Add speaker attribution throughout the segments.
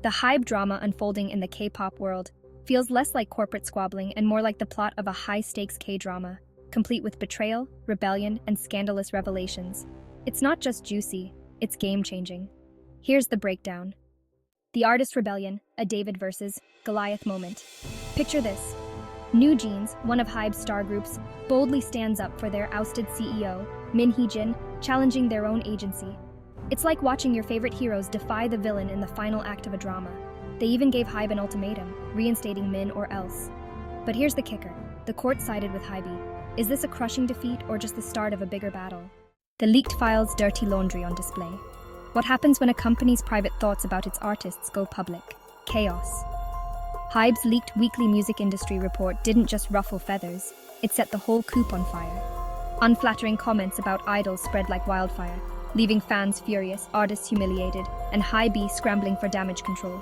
Speaker 1: The HYBE drama unfolding in the K-pop world feels less like corporate squabbling and more like the plot of a high-stakes K-drama, complete with betrayal, rebellion, and scandalous revelations. It's not just juicy, it's game-changing. Here's the breakdown. The artist rebellion, a David versus Goliath moment. Picture this. NewJeans, one of HYBE's star groups, boldly stands up for their ousted CEO, Min Hee-jin, challenging their own agency. It's like watching your favorite heroes defy the villain in the final act of a drama. They even gave HYBE an ultimatum, reinstating Min or else. But here's the kicker. The court sided with HYBE. Is this a crushing defeat or just the start of a bigger battle? The leaked files' dirty laundry on display. What happens when a company's private thoughts about its artists go public? Chaos. HYBE's leaked weekly music industry report didn't just ruffle feathers, it set the whole coup on fire. Unflattering comments about idols spread like wildfire, leaving fans furious, artists humiliated, and HYBE scrambling for damage control.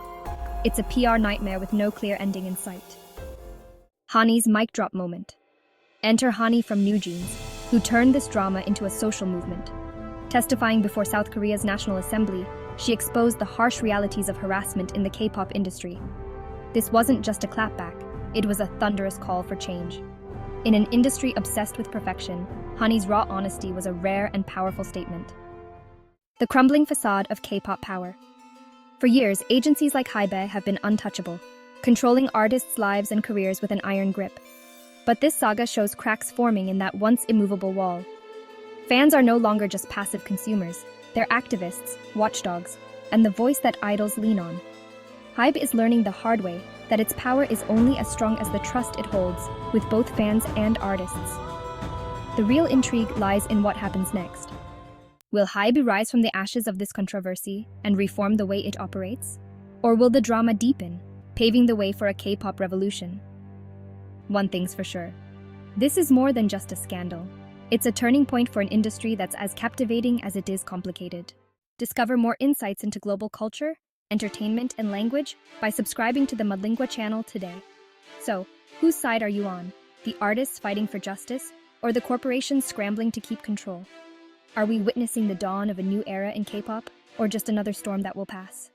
Speaker 1: It's a PR nightmare with no clear ending in sight. Hanni's mic drop moment. Enter Hanni from NewJeans, who turned this drama into a social movement. Testifying before South Korea's National Assembly, she exposed the harsh realities of harassment in the K-pop industry. This wasn't just a clapback, it was a thunderous call for change. In an industry obsessed with perfection, Hanni's raw honesty was a rare and powerful statement. The crumbling facade of K-pop power. For years, agencies like HYBE have been untouchable, controlling artists' lives and careers with an iron grip. But this saga shows cracks forming in that once immovable wall. Fans are no longer just passive consumers, they're activists, watchdogs, and the voice that idols lean on. HYBE is learning the hard way that its power is only as strong as the trust it holds with both fans and artists. The real intrigue lies in what happens next. Will HYBE rise from the ashes of this controversy and reform the way it operates? Or will the drama deepen, paving the way for a K-pop revolution? One thing's for sure. This is more than just a scandal. It's a turning point for an industry that's as captivating as it is complicated. Discover more insights into global culture, entertainment, and language by subscribing to the Modlingua channel today. So, whose side are you on? The artists fighting for justice, or the corporations scrambling to keep control? Are we witnessing the dawn of a new era in K-pop, or just another storm that will pass?